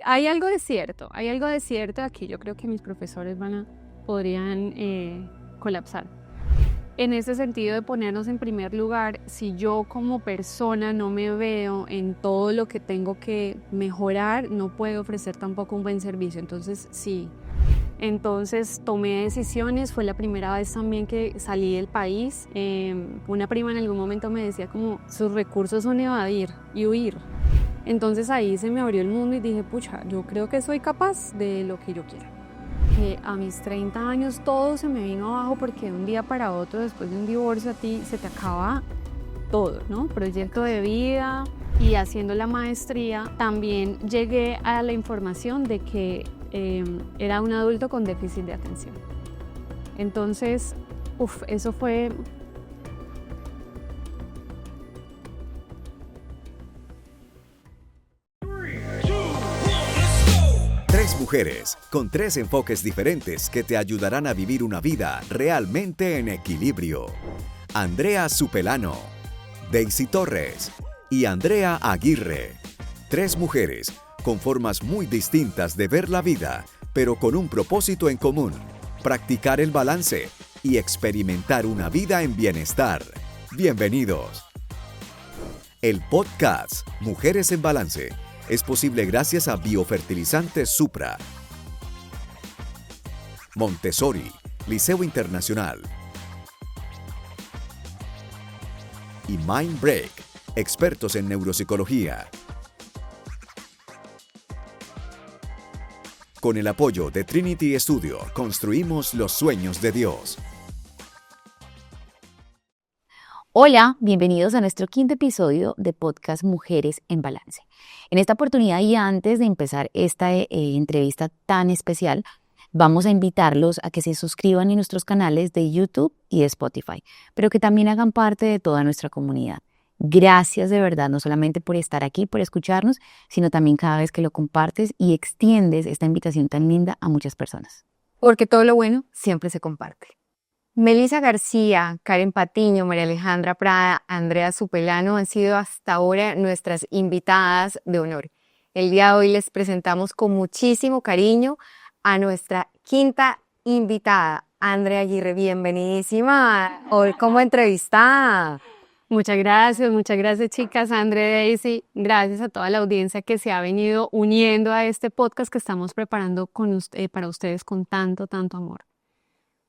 hay algo de cierto aquí. Yo creo que mis profesores podrían colapsar. En ese sentido de ponernos en primer lugar, si yo como persona no me veo en todo lo que tengo que mejorar, no puedo ofrecer tampoco un buen servicio. Entonces, sí. Entonces tomé decisiones, fue la primera vez también que salí del país. Una prima en algún momento me decía como, sus recursos son evadir y huir. Entonces ahí se me abrió el mundo y dije, pucha, yo creo que soy capaz de lo que yo quiera. A mis 30 años todo se me vino abajo porque de un día para otro, después de un divorcio, a ti se te acaba todo, ¿no? Proyecto de vida. Y haciendo la maestría también llegué a la información de que era un adulto con déficit de atención. Entonces, eso fue... Tres mujeres con tres enfoques diferentes que te ayudarán a vivir una vida realmente en equilibrio. Andrea Supelano, Daisy Torres y Andrea Aguirre. Tres mujeres con formas muy distintas de ver la vida, pero con un propósito en común: practicar el balance y experimentar una vida en bienestar. Bienvenidos. El podcast Mujeres en Balance es posible gracias a Biofertilizantes Supra, Montessori, Liceo Internacional y Mind Break, expertos en neuropsicología. Con el apoyo de Trinity Studio, construimos los sueños de Dios. Hola, bienvenidos a nuestro quinto episodio de podcast Mujeres en Balance. En esta oportunidad y antes de empezar esta entrevista tan especial, vamos a invitarlos a que se suscriban en nuestros canales de YouTube y de Spotify, pero que también hagan parte de toda nuestra comunidad. Gracias de verdad, no solamente por estar aquí, por escucharnos, sino también cada vez que lo compartes y extiendes esta invitación tan linda a muchas personas. Porque todo lo bueno siempre se comparte. Melissa García, Karen Patiño, María Alejandra Prada, Andrea Supelano han sido hasta ahora nuestras invitadas de honor. El día de hoy les presentamos con muchísimo cariño a nuestra quinta invitada, Andrea Aguirre. Bienvenidísima hoy como entrevistada. Muchas gracias chicas, Andrea, Daisy. Gracias a toda la audiencia que se ha venido uniendo a este podcast que estamos preparando para ustedes con tanto amor.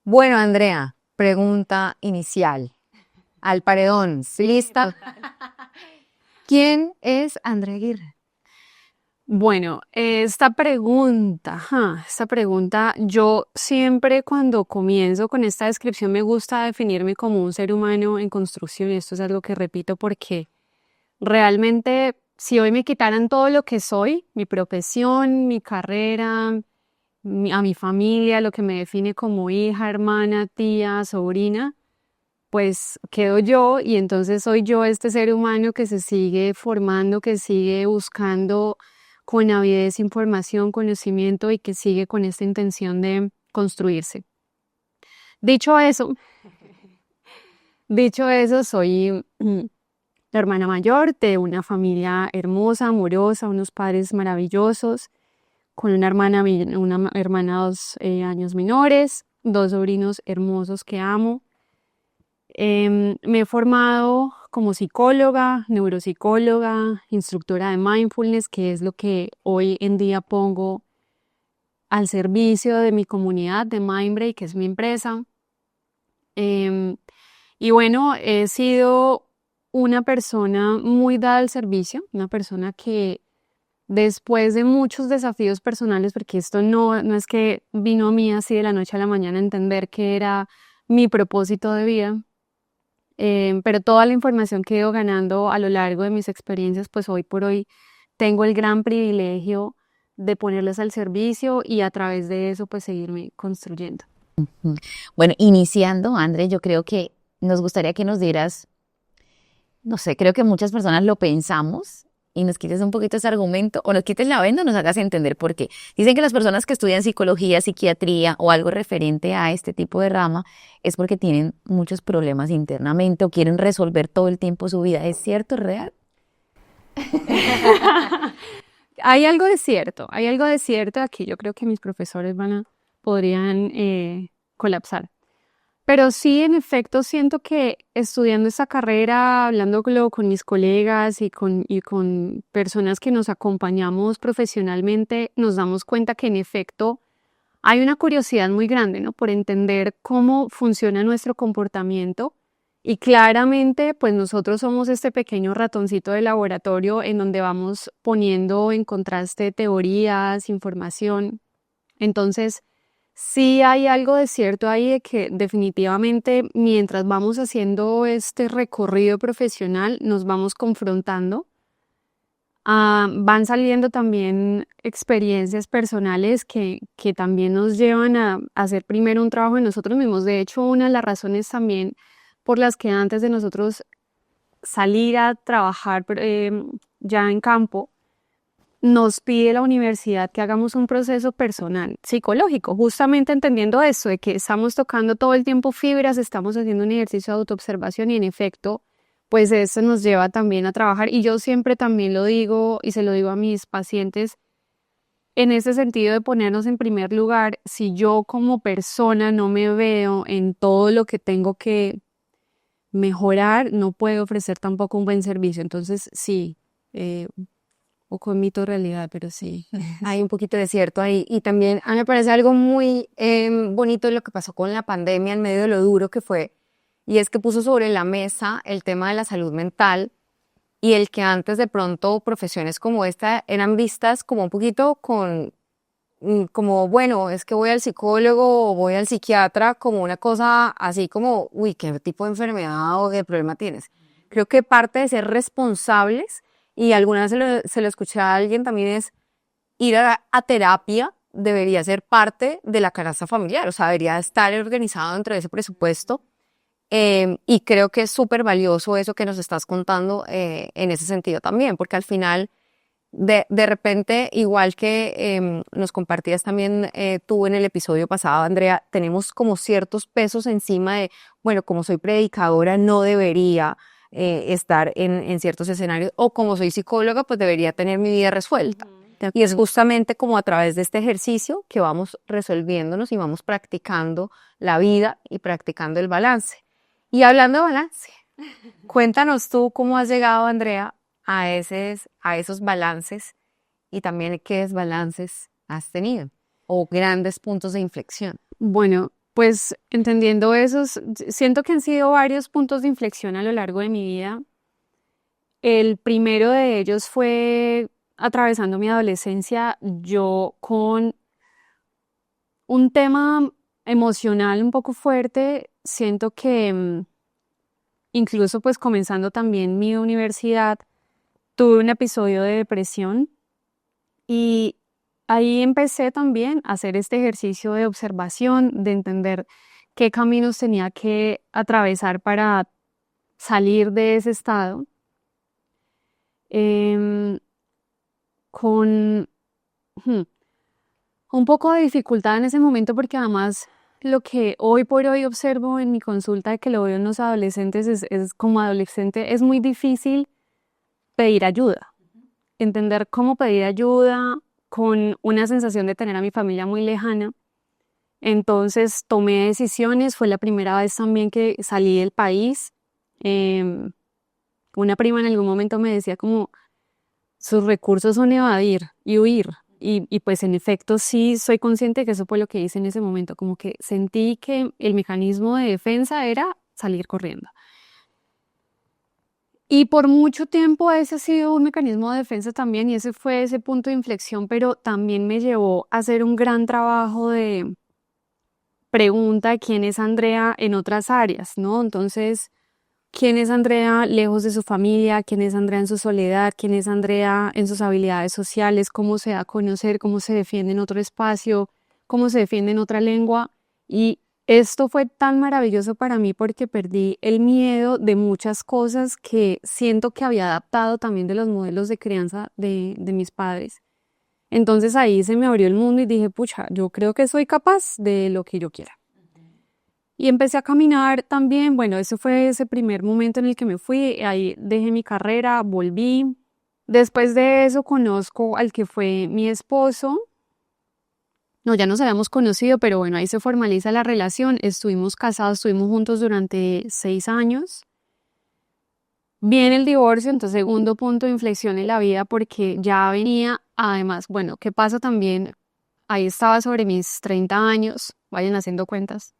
Bueno, Andrea, pregunta inicial. Al paredón, ¿lista? ¿Quién es Andrea Aguirre? Bueno, esta pregunta, yo siempre cuando comienzo con esta descripción me gusta definirme como un ser humano en construcción, y esto es algo que repito porque realmente si hoy me quitaran todo lo que soy, mi profesión, mi carrera, a mi familia, lo que me define como hija, hermana, tía, sobrina, pues quedo yo y entonces soy yo este ser humano que se sigue formando, que sigue buscando con avidez información, conocimiento y que sigue con esta intención de construirse. Dicho eso, soy la hermana mayor de una familia hermosa, amorosa, unos padres maravillosos, con una hermana 2 años menores, 2 sobrinos hermosos que amo. Me he formado como psicóloga, neuropsicóloga, instructora de mindfulness, que es lo que hoy en día pongo al servicio de mi comunidad de Mindbreak, que es mi empresa. Y bueno, he sido una persona muy dada al servicio, una persona que después de muchos desafíos personales, porque esto no es que vino a mí así de la noche a la mañana a entender que era mi propósito de vida, pero toda la información que he ido ganando a lo largo de mis experiencias, pues hoy por hoy tengo el gran privilegio de ponerlas al servicio y a través de eso pues seguirme construyendo. Bueno, iniciando, André, yo creo que nos gustaría que nos dieras, no sé, creo que muchas personas lo pensamos, y nos quites un poquito ese argumento, o nos quites la venda o nos hagas entender por qué. Dicen que las personas que estudian psicología, psiquiatría o algo referente a este tipo de rama es porque tienen muchos problemas internamente o quieren resolver todo el tiempo su vida. ¿Es cierto, real? hay algo de cierto, aquí yo creo que mis profesores podrían colapsar. Pero sí, en efecto, siento que estudiando esta carrera, hablándolo con mis colegas y con personas que nos acompañamos profesionalmente, nos damos cuenta que en efecto hay una curiosidad muy grande, ¿no? Por entender cómo funciona nuestro comportamiento. Y claramente, pues nosotros somos este pequeño ratoncito de laboratorio en donde vamos poniendo en contraste teorías, información. Entonces, sí hay algo de cierto ahí de que definitivamente mientras vamos haciendo este recorrido profesional, nos vamos confrontando. Van saliendo también experiencias personales que también nos llevan a hacer primero un trabajo en nosotros mismos. De hecho, una de las razones también por las que antes de nosotros salir a trabajar ya en campo, nos pide la universidad que hagamos un proceso personal, psicológico, justamente entendiendo eso, de que estamos tocando todo el tiempo fibras, estamos haciendo un ejercicio de autoobservación y en efecto, pues eso nos lleva también a trabajar. Y yo siempre también lo digo y se lo digo a mis pacientes, en ese sentido de ponernos en primer lugar, si yo como persona no me veo en todo lo que tengo que mejorar, no puedo ofrecer tampoco un buen servicio. Entonces, sí, o con mito realidad, pero sí. Hay un poquito de cierto ahí. Y también a mí me parece algo muy bonito lo que pasó con la pandemia en medio de lo duro que fue. Y es que puso sobre la mesa el tema de la salud mental y el que antes de pronto profesiones como esta eran vistas como un poquito como, bueno, es que voy al psicólogo o voy al psiquiatra como una cosa así como, uy, ¿qué tipo de enfermedad o qué problema tienes? Creo que parte de ser responsables, y alguna vez se lo escuché a alguien también, es ir a terapia debería ser parte de la canasta familiar, o sea, debería estar organizado dentro de ese presupuesto. Y creo que es súper valioso eso que nos estás contando en ese sentido también, porque al final, de repente, igual que nos compartías también tú en el episodio pasado, Andrea, tenemos como ciertos pesos encima de, bueno, como soy predicadora, no debería estar en ciertos escenarios, o como soy psicóloga, pues debería tener mi vida resuelta. Y es justamente como a través de este ejercicio que vamos resolviéndonos y vamos practicando la vida y practicando el balance. Y hablando de balance, cuéntanos tú cómo has llegado, Andrea, a esos balances y también qué desbalances has tenido o grandes puntos de inflexión. Bueno, pues entendiendo esos, siento que han sido varios puntos de inflexión a lo largo de mi vida. El primero de ellos fue atravesando mi adolescencia, yo con un tema emocional un poco fuerte. Siento que incluso pues comenzando también mi universidad, tuve un episodio de depresión y ahí empecé también a hacer este ejercicio de observación, de entender qué caminos tenía que atravesar para salir de ese estado. Con un poco de dificultad en ese momento porque además lo que hoy por hoy observo en mi consulta de que lo veo en los adolescentes es como adolescente es muy difícil pedir ayuda, entender cómo pedir ayuda con una sensación de tener a mi familia muy lejana. Entonces tomé decisiones, fue la primera vez también que salí del país. Una prima en algún momento me decía como, sus recursos son evadir y huir. Y pues en efecto sí soy consciente que eso fue lo que hice en ese momento, como que sentí que el mecanismo de defensa era salir corriendo. Y por mucho tiempo ese ha sido un mecanismo de defensa también y ese fue ese punto de inflexión, pero también me llevó a hacer un gran trabajo de pregunta de quién es Andrea en otras áreas, ¿no? Entonces, ¿quién es Andrea lejos de su familia? ¿Quién es Andrea en su soledad? ¿Quién es Andrea en sus habilidades sociales? ¿Cómo se da a conocer? ¿Cómo se defiende en otro espacio? ¿Cómo se defiende en otra lengua? Y esto fue tan maravilloso para mí porque perdí el miedo de muchas cosas que siento que había adaptado también de los modelos de crianza de mis padres. Entonces ahí se me abrió el mundo y dije, pucha, yo creo que soy capaz de lo que yo quiera. Y empecé a caminar también, bueno, ese fue ese primer momento en el que me fui, ahí dejé mi carrera, volví, Después de eso conozco al que fue mi esposo. No, ya nos habíamos conocido, pero bueno, ahí se formaliza la relación. Estuvimos casados, estuvimos juntos durante 6 años. Viene el divorcio, entonces segundo punto de inflexión en la vida porque ya venía, además, bueno, ¿qué pasa también? Ahí estaba sobre mis 30 años, vayan haciendo cuentas.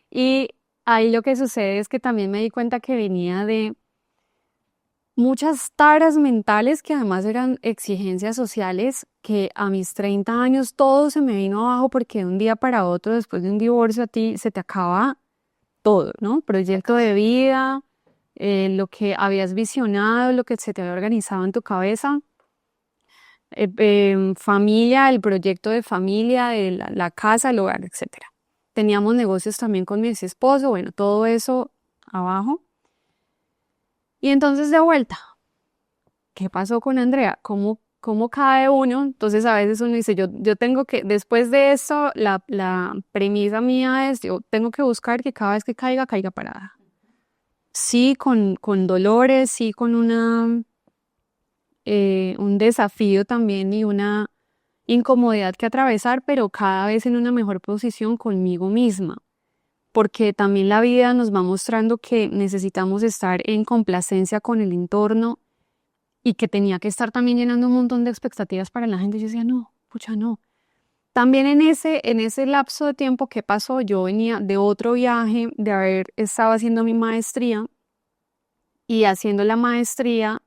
Y ahí lo que sucede es que también me di cuenta que venía de muchas taras mentales que además eran exigencias sociales que a mis 30 años todo se me vino abajo porque de un día para otro, después de un divorcio, a ti se te acaba todo, ¿no? Proyecto de vida, lo que habías visionado, lo que se te había organizado en tu cabeza, familia, el proyecto de familia, de la casa, el hogar, etcétera. Teníamos negocios también con mi ex esposo, bueno, todo eso abajo. Y entonces de vuelta, ¿qué pasó con Andrea? ¿Cómo cae uno? Entonces a veces uno dice, yo tengo que, después de eso, la premisa mía es, yo tengo que buscar que cada vez que caiga, caiga parada. Sí, con dolores, sí, con un desafío también y una incomodidad que atravesar, pero cada vez en una mejor posición conmigo misma. Porque también la vida nos va mostrando que necesitamos estar en complacencia con el entorno y que tenía que estar también llenando un montón de expectativas para la gente. Yo decía, no, pucha, no. También en ese lapso de tiempo que pasó, yo venía de otro viaje, de haber estado haciendo mi maestría y haciendo la maestría,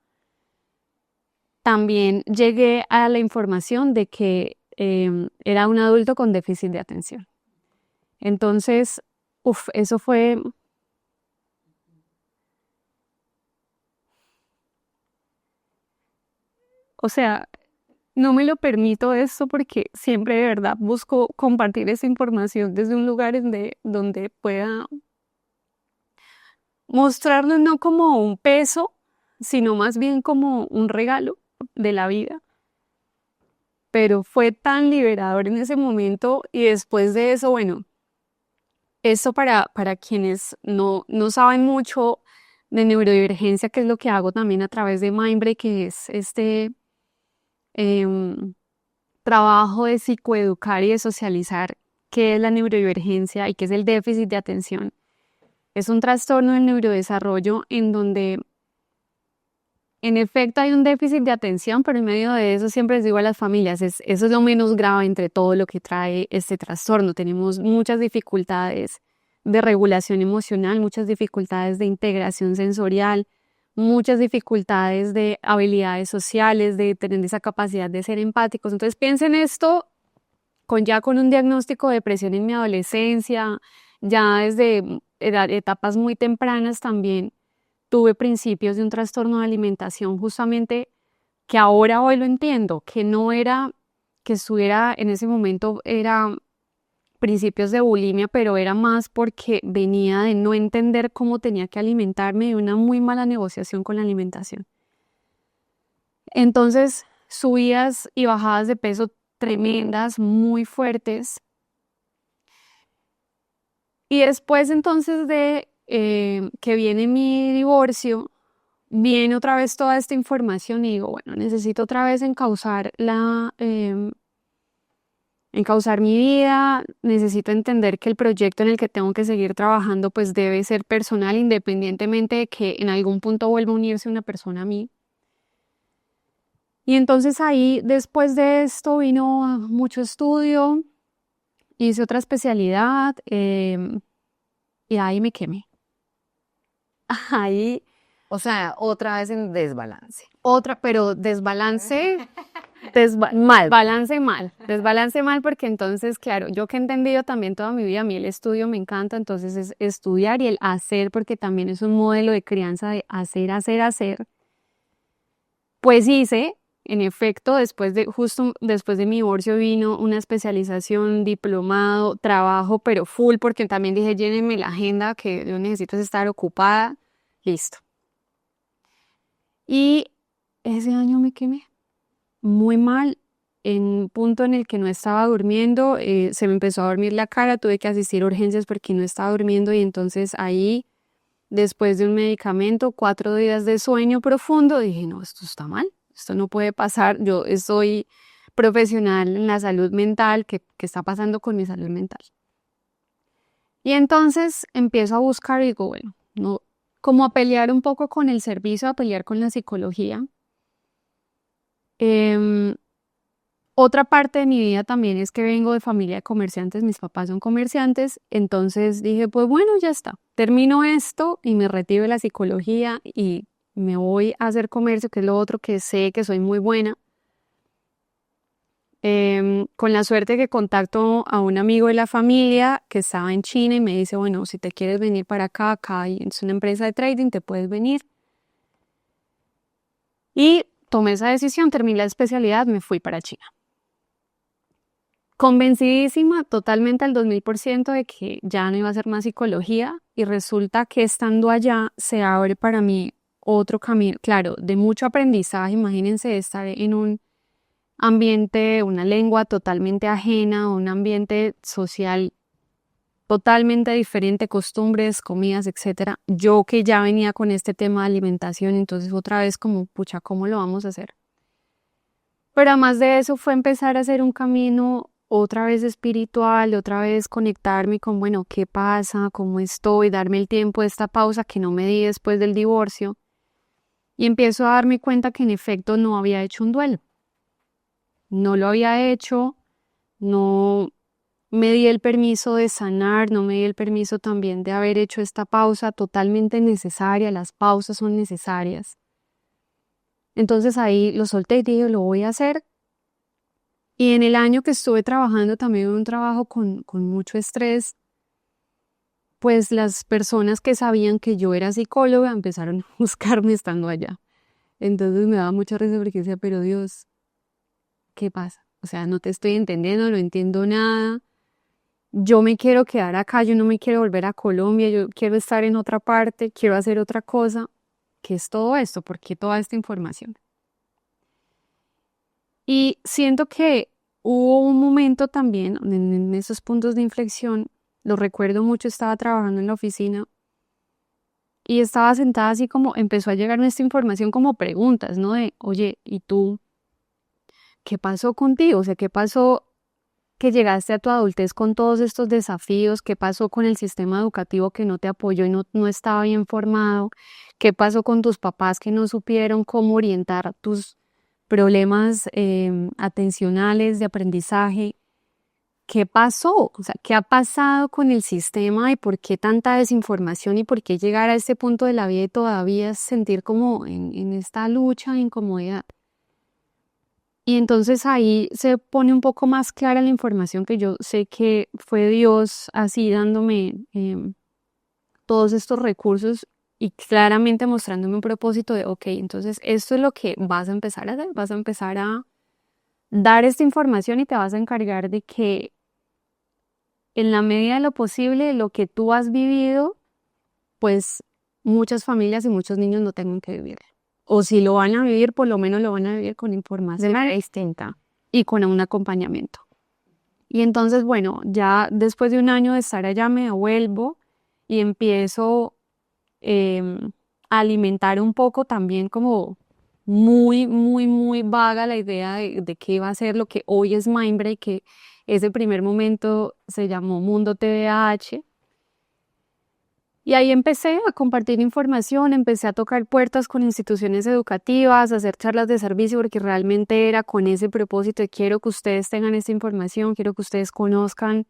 también llegué a la información de que era un adulto con déficit de atención. Entonces, eso fue... O sea, no me lo permito esto porque siempre de verdad busco compartir esa información desde un lugar donde pueda mostrarlo no como un peso, sino más bien como un regalo de la vida. Pero fue tan liberador en ese momento y después de eso, bueno, esto para quienes no saben mucho de neurodivergencia, que es lo que hago también a través de Mindbreak, que es trabajo de psicoeducar y de socializar qué es la neurodivergencia y qué es el déficit de atención. Es un trastorno del neurodesarrollo en donde en efecto hay un déficit de atención, pero en medio de eso siempre les digo a las familias, eso es lo menos grave entre todo lo que trae este trastorno. Tenemos muchas dificultades de regulación emocional, muchas dificultades de integración sensorial, muchas dificultades de habilidades sociales, de tener esa capacidad de ser empáticos. Entonces piensen esto con un diagnóstico de depresión en mi adolescencia, ya desde etapas muy tempranas también tuve principios de un trastorno de alimentación justamente que ahora hoy lo entiendo, que no era que estuviera en ese momento, era principios de bulimia, pero era más porque venía de no entender cómo tenía que alimentarme y una muy mala negociación con la alimentación. Entonces, subidas y bajadas de peso tremendas, muy fuertes. Y después entonces de que viene mi divorcio, viene otra vez toda esta información y digo, bueno, necesito otra vez encauzar mi vida, necesito entender que el proyecto en el que tengo que seguir trabajando pues debe ser personal, independientemente de que en algún punto vuelva a unirse una persona a mí. Y entonces ahí, después de esto, vino mucho estudio, hice otra especialidad y ahí me quemé. Ahí, O sea, otra vez en desbalance. pero desbalance, desbalance mal porque entonces, claro, yo que he entendido también toda mi vida, a mí el estudio me encanta, entonces es estudiar y el hacer, porque también es un modelo de crianza de hacer. Pues hice, en efecto, justo después de mi divorcio vino una especialización, diplomado, trabajo, pero full, porque también dije, llénenme la agenda, que yo necesito estar ocupada, listo. Y ese año me quemé muy mal, en un punto en el que no estaba durmiendo, se me empezó a dormir la cara, tuve que asistir a urgencias porque no estaba durmiendo y entonces ahí después de un medicamento, 4 días de sueño profundo, dije, no, esto está mal, esto no puede pasar, yo soy profesional en la salud mental, ¿qué está pasando con mi salud mental? Y entonces empiezo a buscar y digo, bueno, no, como a pelear un poco con el servicio, a pelear con la psicología. Otra parte de mi vida también es que vengo de familia de comerciantes, mis papás son comerciantes, entonces dije, pues bueno, ya está, termino esto y me retiro de la psicología y me voy a hacer comercio, que es lo otro que sé que soy muy buena. Con la suerte que contacto a un amigo de la familia que estaba en China y me dice, bueno, si te quieres venir para acá es una empresa de trading, te puedes venir. Y tomé esa decisión, terminé la especialidad, me fui para China. Convencidísima totalmente al 2000% de que ya no iba a hacer más psicología y resulta que estando allá se abre para mí otro camino, claro, de mucho aprendizaje. Imagínense estar en un ambiente, una lengua totalmente ajena, un ambiente social totalmente diferente, costumbres, comidas, etcétera. Yo que ya venía con este tema de alimentación, entonces otra vez como, pucha, ¿cómo lo vamos a hacer? Pero además de eso fue empezar a hacer un camino otra vez espiritual, otra vez conectarme con, bueno, ¿qué pasa? ¿Cómo estoy? Darme el tiempo de esta pausa que no me di después del divorcio. Y empiezo a darme cuenta que en efecto no había hecho un duelo. No lo había hecho, no me di el permiso de sanar, no me di el permiso también de haber hecho esta pausa totalmente necesaria. Las pausas son necesarias. Entonces ahí lo solté y dije, lo voy a hacer. Y en el año que estuve trabajando, también un trabajo con mucho estrés, pues las personas que sabían que yo era psicóloga empezaron a buscarme estando allá. Entonces me daba mucha risa porque decía, pero Dios, ¿qué pasa? O sea, no te estoy entendiendo, no entiendo nada. Yo me quiero quedar acá, yo no me quiero volver a Colombia, yo quiero estar en otra parte, quiero hacer otra cosa. ¿Qué es todo esto? ¿Por qué toda esta información? Y siento que hubo un momento también en esos puntos de inflexión, lo recuerdo mucho, estaba trabajando en la oficina y estaba sentada así como empezó a llegarme esta información como preguntas, ¿no? De, oye, ¿y tú qué pasó contigo? O sea, ¿qué pasó que llegaste a tu adultez con todos estos desafíos? ¿Qué pasó con el sistema educativo que no te apoyó y no estaba bien formado? ¿Qué pasó con tus papás que no supieron cómo orientar tus problemas atencionales de aprendizaje? ¿Qué pasó? O sea, ¿qué ha pasado con el sistema y por qué tanta desinformación y por qué llegar a este punto de la vida y todavía sentir como en esta lucha de incomodidad? Y entonces ahí se pone un poco más clara la información que yo sé que fue Dios así dándome todos estos recursos y claramente mostrándome un propósito de, ok, entonces esto es lo que vas a empezar a hacer, vas a empezar a dar esta información y te vas a encargar de que en la medida de lo posible, lo que tú has vivido, pues muchas familias y muchos niños no tengan que vivir. O si lo van a vivir, por lo menos lo van a vivir con información distinta y con un acompañamiento. Y entonces, bueno, ya después de un año de estar allá me vuelvo y empiezo a alimentar un poco también como muy, muy, muy vaga la idea de qué iba a ser lo que hoy es Mindbreak, que ese primer momento se llamó Mundo TDAH. Y ahí empecé a compartir información, empecé a tocar puertas con instituciones educativas, a hacer charlas de servicio, porque realmente era con ese propósito de quiero que ustedes tengan esta información, quiero que ustedes conozcan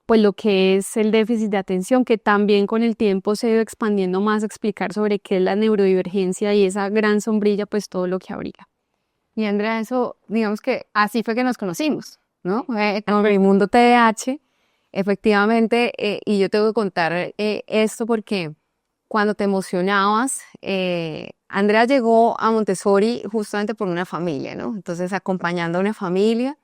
pues lo que es el déficit de atención, que también con el tiempo se ha ido expandiendo más a explicar sobre qué es la neurodivergencia y esa gran sombrilla, pues todo lo que abriga. Y Andrea, eso, digamos que así fue que nos conocimos, ¿no? Con el mundo TDAH, efectivamente, y yo te voy a contar esto porque cuando te emocionabas, Andrea llegó a Montessori justamente por una familia, ¿no? Entonces, acompañando a una familia,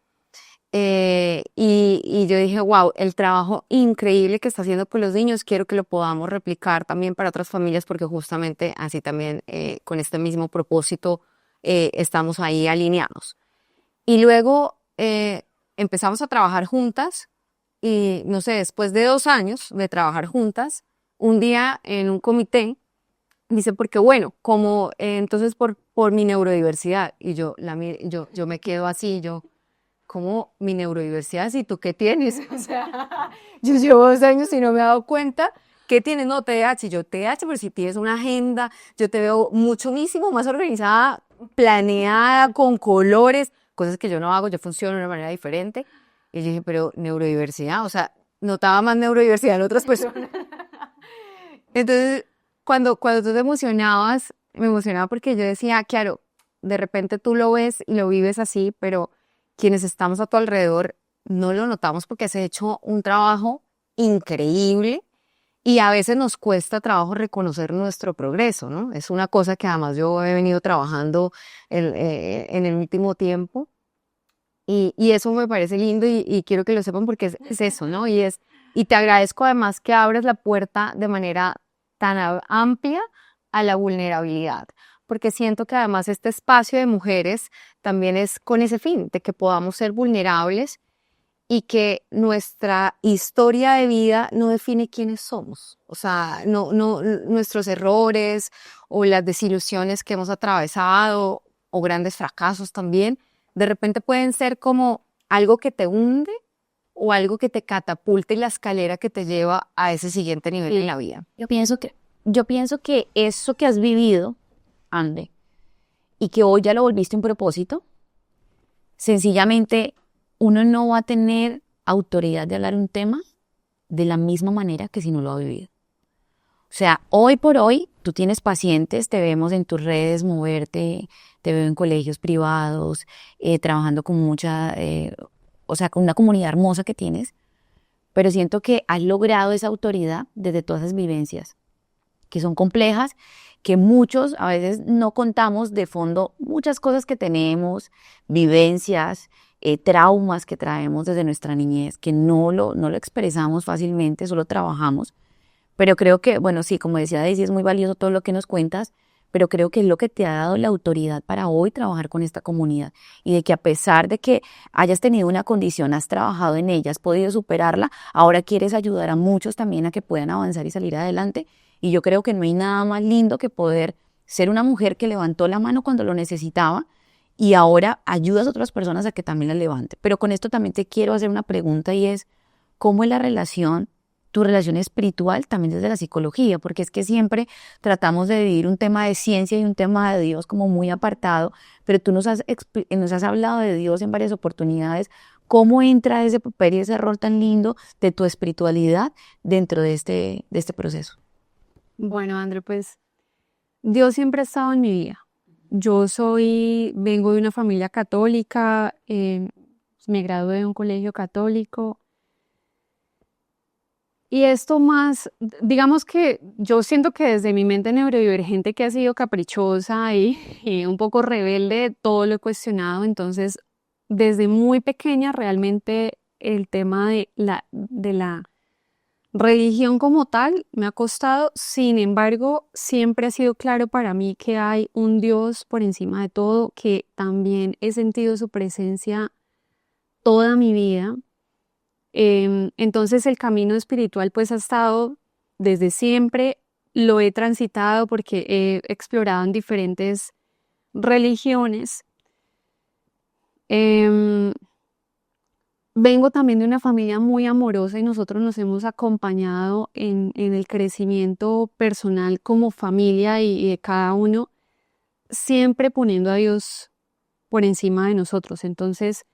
y yo dije, wow, el trabajo increíble que está haciendo por los niños, quiero que lo podamos replicar también para otras familias, porque justamente así también, con este mismo propósito, estamos ahí alineados. Y luego empezamos a trabajar juntas y no sé, después de 2 años de trabajar juntas, un día en un comité, dice, porque bueno, como entonces por mi neurodiversidad, y yo me quedo así, yo, ¿cómo mi neurodiversidad? ¿Y tú qué tienes? O sea, yo llevo 2 años y no me he dado cuenta. ¿Qué tienes? No, TDAH. Y yo, TDAH, pero si tienes una agenda, yo te veo muchísimo más organizada, planeada, con colores, cosas que yo no hago, yo funciono de una manera diferente. Y yo dije, pero neurodiversidad, o sea, notaba más neurodiversidad en otras personas. Entonces, cuando tú te emocionabas, me emocionaba porque yo decía, claro, de repente tú lo ves y lo vives así, pero quienes estamos a tu alrededor no lo notamos porque has hecho un trabajo increíble y a veces nos cuesta trabajo reconocer nuestro progreso, ¿no? Es una cosa que además yo he venido trabajando en el último tiempo y eso me parece lindo y quiero que lo sepan porque es eso, ¿no? Y te agradezco además que abres la puerta de manera tan amplia a la vulnerabilidad, porque siento que además este espacio de mujeres también es con ese fin, de que podamos ser vulnerables y que nuestra historia de vida no define quiénes somos. O sea, nuestros errores o las desilusiones que hemos atravesado o grandes fracasos también, de repente pueden ser como algo que te hunde o algo que te catapulta y la escalera que te lleva a ese siguiente nivel en la vida. Yo pienso que eso que has vivido, Ande, y que hoy ya lo volviste un propósito, sencillamente uno no va a tener autoridad de hablar un tema de la misma manera que si no lo ha vivido. O sea, hoy por hoy tú tienes pacientes, te vemos en tus redes moverte, te veo en colegios privados, trabajando con con una comunidad hermosa que tienes, pero siento que has logrado esa autoridad desde todas esas vivencias, que son complejas, que muchos a veces no contamos de fondo muchas cosas que tenemos, vivencias, traumas que traemos desde nuestra niñez, que no lo expresamos fácilmente, solo trabajamos. Pero creo que, bueno, sí, como decía Daisy, es muy valioso todo lo que nos cuentas, pero creo que es lo que te ha dado la autoridad para hoy trabajar con esta comunidad y de que a pesar de que hayas tenido una condición, has trabajado en ella, has podido superarla, ahora quieres ayudar a muchos también a que puedan avanzar y salir adelante. Y yo creo que no hay nada más lindo que poder ser una mujer que levantó la mano cuando lo necesitaba y ahora ayudas a otras personas a que también la levante. Pero con esto también te quiero hacer una pregunta y es, ¿cómo es tu relación espiritual también desde la psicología? Porque es que siempre tratamos de dividir un tema de ciencia y un tema de Dios como muy apartado, pero tú nos has hablado de Dios en varias oportunidades. ¿Cómo entra ese papel y ese rol tan lindo de tu espiritualidad dentro de este proceso? Bueno, André, pues Dios siempre ha estado en mi vida. Vengo de una familia católica, me gradué de un colegio católico. Y esto más, digamos que yo siento que desde mi mente neurodivergente que ha sido caprichosa y un poco rebelde, todo lo he cuestionado. Entonces, desde muy pequeña realmente el tema de la religión como tal me ha costado. Sin embargo, siempre ha sido claro para mí que hay un Dios por encima de todo, que también he sentido su presencia toda mi vida. Entonces el camino espiritual pues ha estado desde siempre, lo he transitado porque he explorado en diferentes religiones. Vengo también de una familia muy amorosa y nosotros nos hemos acompañado en el crecimiento personal como familia y de cada uno, siempre poniendo a Dios por encima de nosotros. Entonces,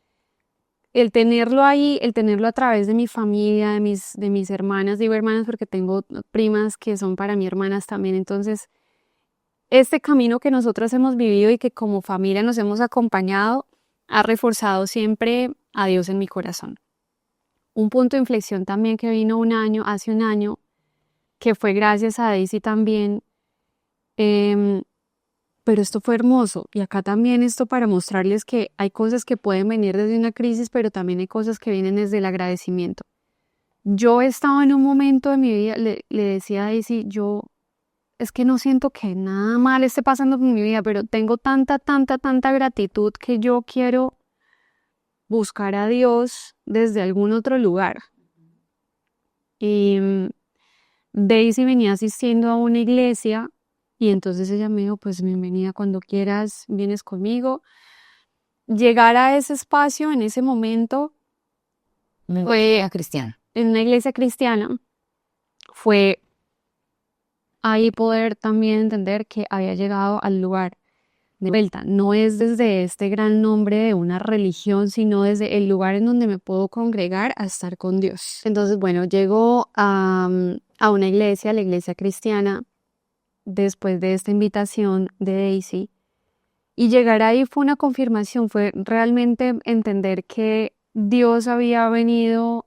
el tenerlo ahí, el tenerlo a través de mi familia, de mis hermanas, digo hermanas porque tengo primas que son para mí hermanas también. Entonces, este camino que nosotros hemos vivido y que como familia nos hemos acompañado, ha reforzado siempre a Dios en mi corazón. Un punto de inflexión también que vino hace un año, que fue gracias a Daisy también, pero esto fue hermoso. Y acá también esto para mostrarles que hay cosas que pueden venir desde una crisis, pero también hay cosas que vienen desde el agradecimiento. Yo estaba en un momento de mi vida, le decía a Daisy, es que no siento que nada mal esté pasando en mi vida, pero tengo tanta gratitud que yo quiero buscar a Dios desde algún otro lugar. Y Daisy venía asistiendo a una iglesia y entonces ella me dijo, pues bienvenida, cuando quieras, vienes conmigo. Llegar a ese espacio en ese momento fue cristiana. en una iglesia cristiana, fue ahí poder también entender que había llegado al lugar de vuelta. No es desde este gran nombre de una religión, sino desde el lugar en donde me puedo congregar a estar con Dios. Entonces, bueno, llego a una iglesia, la iglesia cristiana, después de esta invitación de Daisy. Y llegar ahí fue una confirmación, fue realmente entender que Dios había venido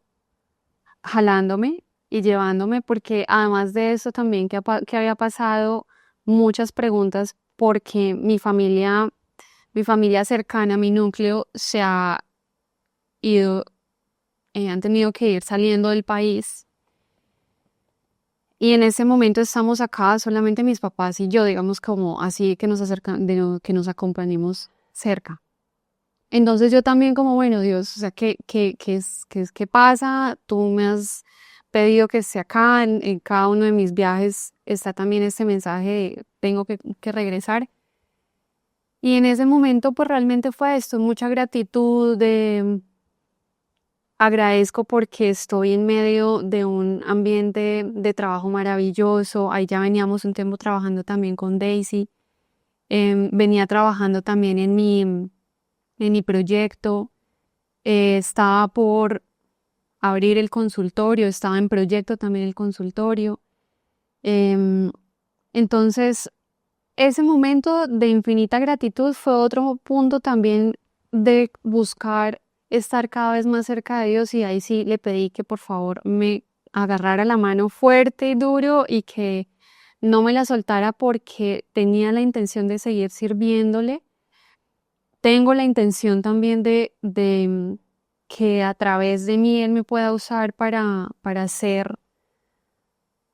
jalándome y llevándome, porque además de eso también que había pasado muchas preguntas, porque mi familia cercana, mi núcleo, se ha ido, han tenido que ir saliendo del país. Y en ese momento estamos acá solamente mis papás y yo, digamos como así que que nos acompañemos cerca. Entonces yo también como, bueno, Dios, o sea, ¿qué pasa? Tú me has pedido que esté acá, en cada uno de mis viajes está también este mensaje de tengo que regresar. Y en ese momento pues realmente fue esto, mucha gratitud, agradezco porque estoy en medio de un ambiente de trabajo maravilloso. Ahí ya veníamos un tiempo trabajando también con Daisy. Venía trabajando también en mi proyecto. Estaba por abrir el consultorio, estaba en proyecto también el consultorio. Entonces, ese momento de infinita gratitud fue otro punto también de buscar estar cada vez más cerca de Dios, y ahí sí le pedí que por favor me agarrara la mano fuerte y duro y que no me la soltara, porque tenía la intención de seguir sirviéndole. Tengo la intención también de que a través de mí Él me pueda usar para hacer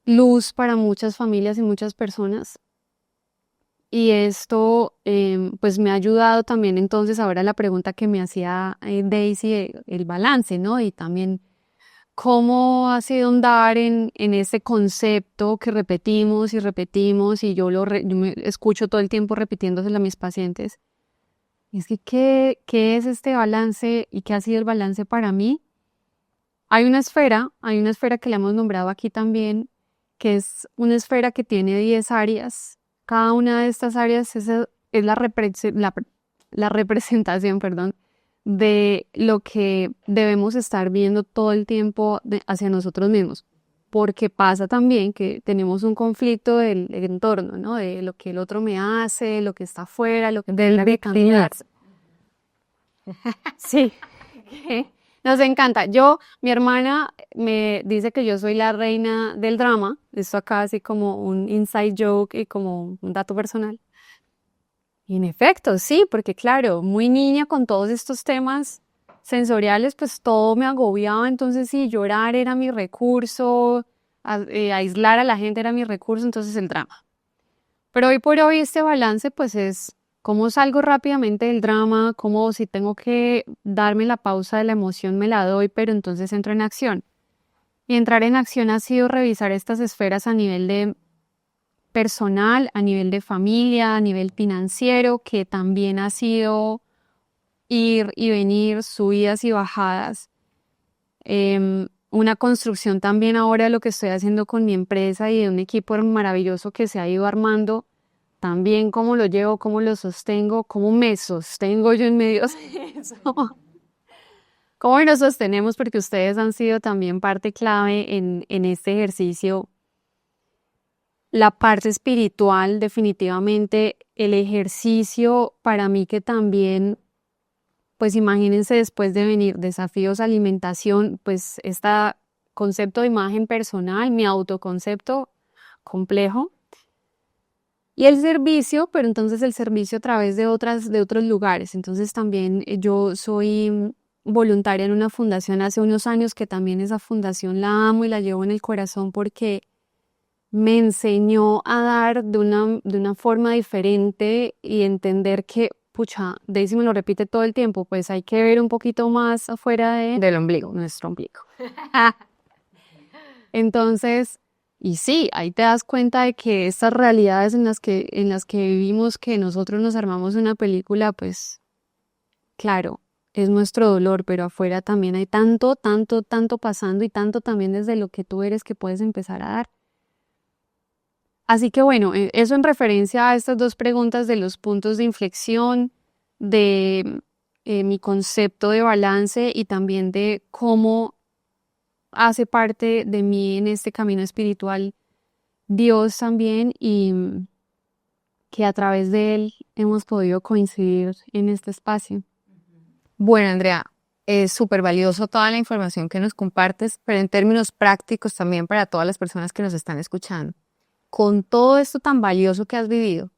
luz para muchas familias y muchas personas. Y esto pues me ha ayudado también entonces ahora la pregunta que me hacía Daisy, el balance, ¿no? Y también cómo ha sido andar en ese concepto que repetimos y repetimos, y yo me escucho todo el tiempo repitiéndoselo a mis pacientes. Y es que, ¿qué es este balance y qué ha sido el balance para mí? Hay una esfera que la hemos nombrado aquí también, que es una esfera que tiene 10 áreas. Cada una de estas áreas es la representación, perdón, de lo que debemos estar viendo todo el tiempo hacia nosotros mismos. Porque pasa también que tenemos un conflicto del entorno, ¿no? De lo que el otro me hace, lo que está afuera, lo que debe cambiar. Sí, nos encanta. Mi hermana me dice que yo soy la reina del drama. Esto acá así como un inside joke y como un dato personal. Y en efecto, sí, porque claro, muy niña con todos estos temas sensoriales, pues todo me agobiaba. Entonces sí, llorar era mi recurso, aislar a la gente era mi recurso, entonces el drama. Pero hoy por hoy este balance pues es cómo salgo rápidamente del drama, cómo si tengo que darme la pausa de la emoción me la doy, pero entonces entro en acción. Y entrar en acción ha sido revisar estas esferas a nivel de personal, a nivel de familia, a nivel financiero, que también ha sido ir y venir, subidas y bajadas. Una construcción también ahora de lo que estoy haciendo con mi empresa y de un equipo maravilloso que se ha ido armando. También cómo lo llevo, cómo lo sostengo, cómo me sostengo yo en medio de eso. ¿Cómo nos sostenemos? Porque ustedes han sido también parte clave en este ejercicio. La parte espiritual, definitivamente, el ejercicio para mí que también, pues imagínense después de venir desafíos alimentación, pues este concepto de imagen personal, mi autoconcepto complejo. Y el servicio, pero entonces el servicio a través de otros lugares. Entonces también yo soy voluntaria en una fundación hace unos años, que también esa fundación la amo y la llevo en el corazón porque me enseñó a dar de una forma diferente y entender que, pucha, Daisy me lo repite todo el tiempo, pues hay que ver un poquito más afuera del ombligo, nuestro ombligo. Entonces, Y sí, ahí te das cuenta de que estas realidades en las que vivimos, que nosotros nos armamos una película, pues claro, es nuestro dolor, pero afuera también hay tanto, tanto, tanto pasando y tanto también desde lo que tú eres que puedes empezar a dar. Así que bueno, eso en referencia a estas dos preguntas de los puntos de inflexión, de mi concepto de balance y también de cómo hace parte de mí en este camino espiritual Dios también y que a través de Él hemos podido coincidir en este espacio. Bueno, Andrea, es súper valioso toda la información que nos compartes, pero en términos prácticos también para todas las personas que nos están escuchando. Con todo esto tan valioso que has vivido,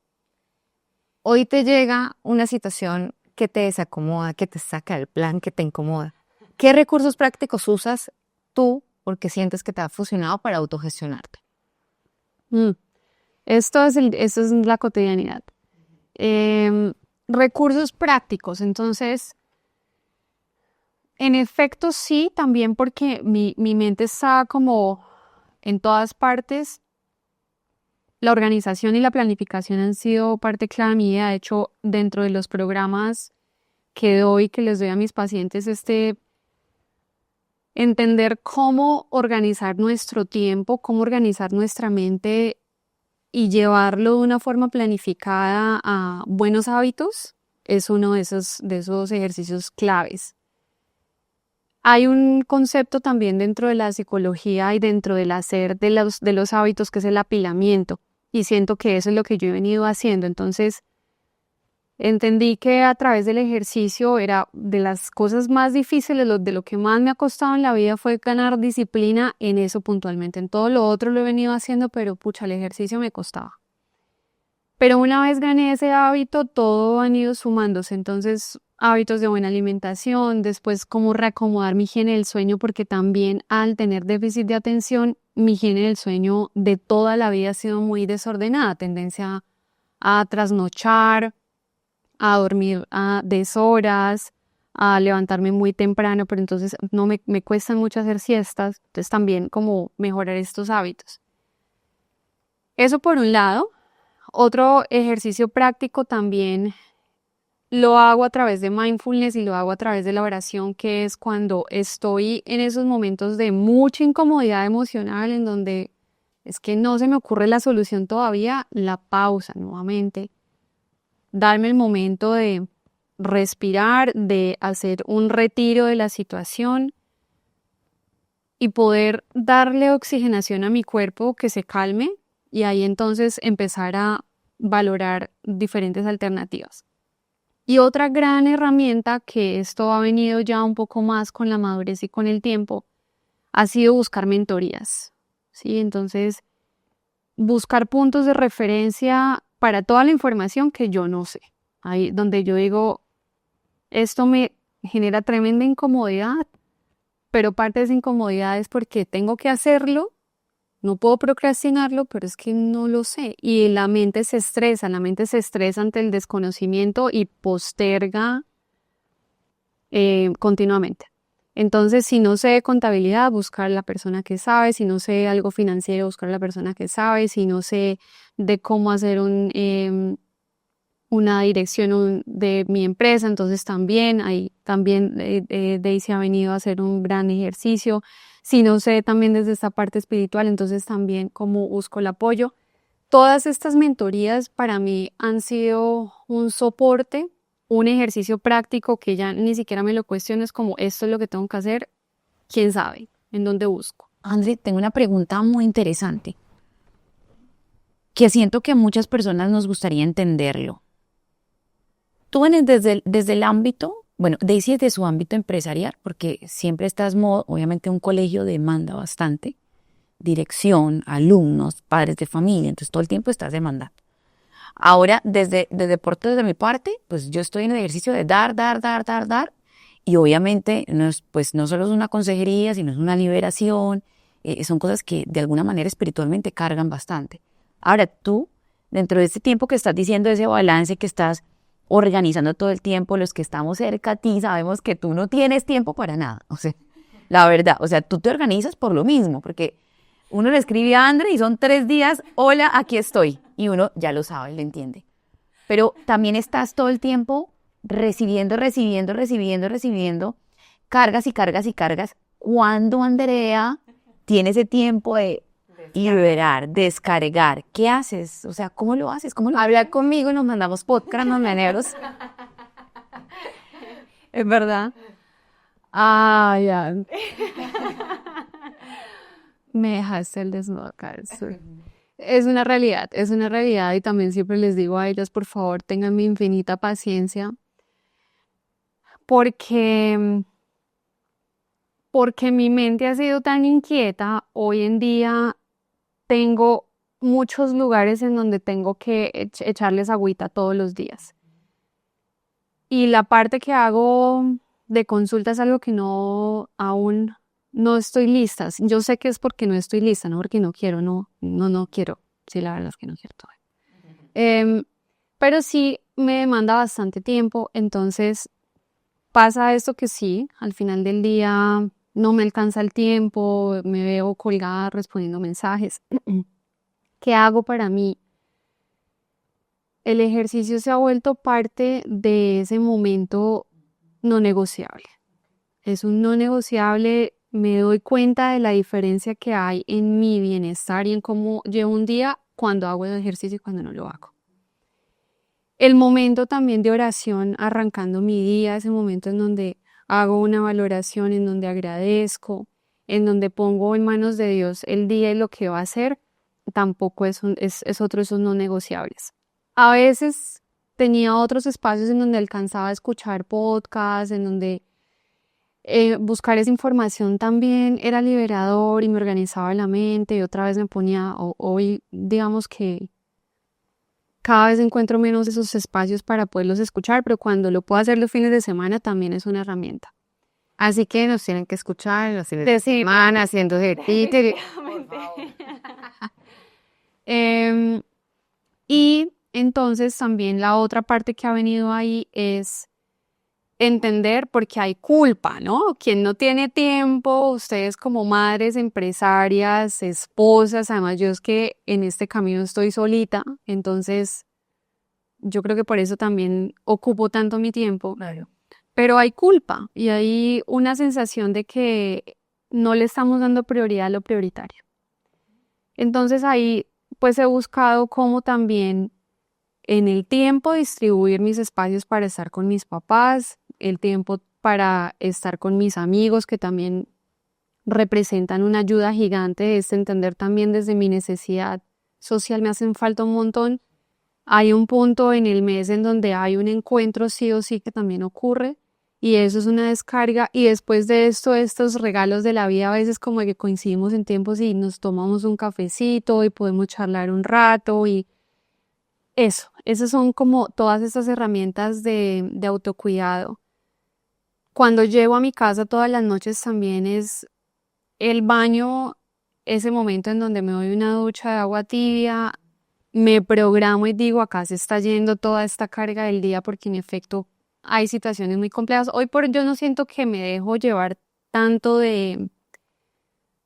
hoy te llega una situación que te desacomoda, que te saca del plan, que te incomoda. ¿Qué recursos prácticos usas tú porque sientes que te ha funcionado para autogestionarte? Esto es la cotidianidad. Recursos prácticos, entonces, en efecto sí, también porque mi mente está como en todas partes. La organización y la planificación han sido parte clave de mi vida. De hecho, dentro de los programas que les doy a mis pacientes, entender cómo organizar nuestro tiempo, cómo organizar nuestra mente y llevarlo de una forma planificada a buenos hábitos, es uno de esos ejercicios claves. Hay un concepto también dentro de la psicología y dentro del hacer de los hábitos que es el apilamiento. Y siento que eso es lo que yo he venido haciendo. Entonces, entendí que a través del ejercicio era de las cosas más difíciles, de lo que más me ha costado en la vida fue ganar disciplina en eso puntualmente. En todo lo otro lo he venido haciendo, pero pucha, el ejercicio me costaba. Pero una vez gané ese hábito, todo han ido sumándose. Entonces, hábitos de buena alimentación, después cómo reacomodar mi higiene del sueño, porque también al tener déficit de atención, mi higiene del sueño de toda la vida ha sido muy desordenada, tendencia a trasnochar, a dormir a deshoras, a levantarme muy temprano, pero entonces no me cuestan mucho hacer siestas, entonces también como mejorar estos hábitos. Eso por un lado. Otro ejercicio práctico también lo hago a través de mindfulness y lo hago a través de la oración, que es cuando estoy en esos momentos de mucha incomodidad emocional en donde es que no se me ocurre la solución todavía, la pausa nuevamente, darme el momento de respirar, de hacer un retiro de la situación y poder darle oxigenación a mi cuerpo, que se calme y ahí entonces empezar a valorar diferentes alternativas. Y otra gran herramienta, que esto ha venido ya un poco más con la madurez y con el tiempo, ha sido buscar mentorías, ¿sí? Entonces, buscar puntos de referencia para toda la información que yo no sé. Ahí donde yo digo, esto me genera tremenda incomodidad, pero parte de esa incomodidad es porque tengo que hacerlo, no puedo procrastinarlo, pero es que no lo sé. Y la mente se estresa ante el desconocimiento y posterga continuamente. Entonces, si no sé de contabilidad, buscar a la persona que sabe. Si no sé algo financiero, buscar a la persona que sabe. Si no sé de cómo hacer una dirección de mi empresa, entonces también Daisy ha venido a hacer un gran ejercicio. Si no sé también desde esta parte espiritual, entonces también cómo busco el apoyo. Todas estas mentorías para mí han sido un soporte, un ejercicio práctico que ya ni siquiera me lo cuestiono, es como esto es lo que tengo que hacer, quién sabe, en dónde busco. André, tengo una pregunta muy interesante que siento que a muchas personas nos gustaría entenderlo. Tú vienes desde el ámbito, bueno, Daisy es de su ámbito empresarial, porque siempre estás, obviamente un colegio demanda bastante, dirección, alumnos, padres de familia, entonces todo el tiempo estás demandando. Ahora, desde deporte, de mi parte, pues yo estoy en el ejercicio de dar, y obviamente pues no solo es una consejería, sino es una liberación, son cosas que de alguna manera espiritualmente cargan bastante. Ahora, tú, dentro de este tiempo que estás diciendo, ese balance que estás organizando todo el tiempo, los que estamos cerca a ti sabemos que tú no tienes tiempo para nada, o sea, la verdad, o sea, tú te organizas por lo mismo, porque Uno le escribe a Andre y son 3 días, hola, aquí estoy. Y uno ya lo sabe, lo entiende. Pero también estás todo el tiempo recibiendo, cargas y cargas y cargas. ¿Cuándo Andrea tiene ese tiempo de liberar, descargar? ¿Qué haces? O sea, ¿cómo lo haces? Habla conmigo, nos mandamos podcast mañaneros. Es verdad. Ah, ya. Me dejaste el desnudo acá. Es una realidad y también siempre les digo a ellas, por favor, tengan mi infinita paciencia porque mi mente ha sido tan inquieta. Hoy en día tengo muchos lugares en donde tengo que echarles agüita todos los días. Y la parte que hago de consulta es algo que aún no estoy lista. Yo sé que es porque no estoy lista, no porque no quiero, no quiero. Sí, la verdad es que no quiero todavía. Pero sí me demanda bastante tiempo, entonces pasa esto que sí, al final del día no me alcanza el tiempo, me veo colgada respondiendo mensajes. ¿Qué hago para mí? El ejercicio se ha vuelto parte de ese momento no negociable. Es un no negociable. Me doy cuenta de la diferencia que hay en mi bienestar y en cómo llevo un día cuando hago el ejercicio y cuando no lo hago. El momento también de oración arrancando mi día, ese momento en donde hago una valoración, en donde agradezco, en donde pongo en manos de Dios el día y lo que va a hacer, tampoco es otro de esos no negociables. A veces tenía otros espacios en donde alcanzaba a escuchar podcasts, en donde buscar esa información también era liberador y me organizaba la mente y otra vez me ponía, hoy digamos que cada vez encuentro menos esos espacios para poderlos escuchar, pero cuando lo puedo hacer los fines de semana también es una herramienta. Así que nos tienen que escuchar los fines de semana haciendo ejercicio. Y entonces también la otra parte que ha venido ahí es entender porque hay culpa, ¿no? Quien no tiene tiempo, ustedes como madres, empresarias, esposas, además yo es que en este camino estoy solita, entonces yo creo que por eso también ocupo tanto mi tiempo. Claro. Pero hay culpa y hay una sensación de que no le estamos dando prioridad a lo prioritario. Entonces ahí pues he buscado cómo también en el tiempo distribuir mis espacios para estar con mis papás, el tiempo para estar con mis amigos que también representan una ayuda gigante, es entender también desde mi necesidad social, me hacen falta un montón. Hay un punto en el mes en donde hay un encuentro sí o sí que también ocurre y eso es una descarga y después de esto, estos regalos de la vida a veces como que coincidimos en tiempos y nos tomamos un cafecito y podemos charlar un rato y esas son como todas estas herramientas de autocuidado. Cuando llego a mi casa todas las noches también es el baño, ese momento en donde me doy una ducha de agua tibia, me programo y digo, acá se está yendo toda esta carga del día porque en efecto hay situaciones muy complejas. Hoy yo no siento que me dejo llevar tanto de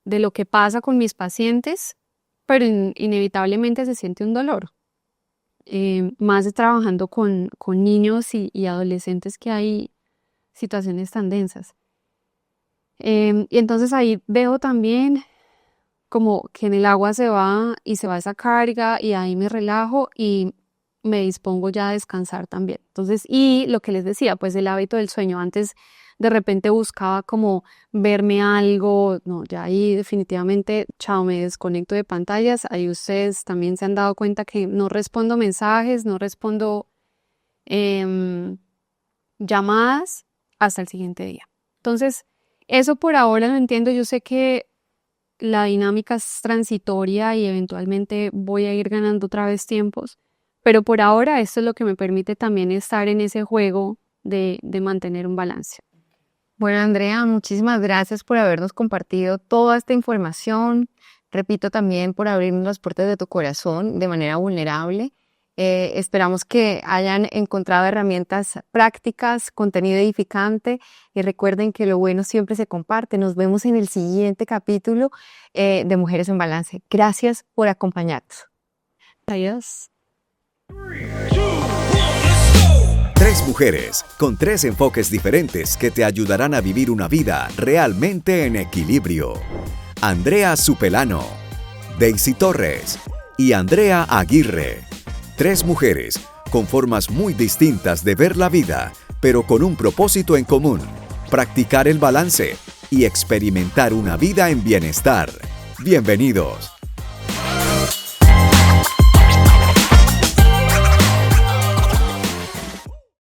lo que pasa con mis pacientes, pero inevitablemente se siente un dolor. Más trabajando con niños y adolescentes que hay situaciones tan densas. Y entonces ahí veo también como que en el agua se va esa carga y ahí me relajo y me dispongo ya a descansar también. Entonces, y lo que les decía, pues el hábito del sueño. Antes de repente buscaba como verme algo, no, ya ahí definitivamente, chao, me desconecto de pantallas. Ahí ustedes también se han dado cuenta que no respondo mensajes, no respondo llamadas hasta el siguiente día. Entonces, eso por ahora lo entiendo. Yo sé que la dinámica es transitoria y eventualmente voy a ir ganando otra vez tiempos, pero por ahora esto es lo que me permite también estar en ese juego de mantener un balance. Bueno, Andrea, muchísimas gracias por habernos compartido toda esta información. Repito también por abrirnos las puertas de tu corazón de manera vulnerable. Esperamos que hayan encontrado herramientas prácticas, contenido edificante y recuerden que lo bueno siempre se comparte. Nos vemos en el siguiente capítulo de Mujeres en Balance. Gracias por acompañarnos. Adiós. 3 mujeres con 3 enfoques diferentes que te ayudarán a vivir una vida realmente en equilibrio. Andrea Supelano, Daisy Torres y Andrea Aguirre. 3 mujeres con formas muy distintas de ver la vida, pero con un propósito en común: practicar el balance y experimentar una vida en bienestar. Bienvenidos.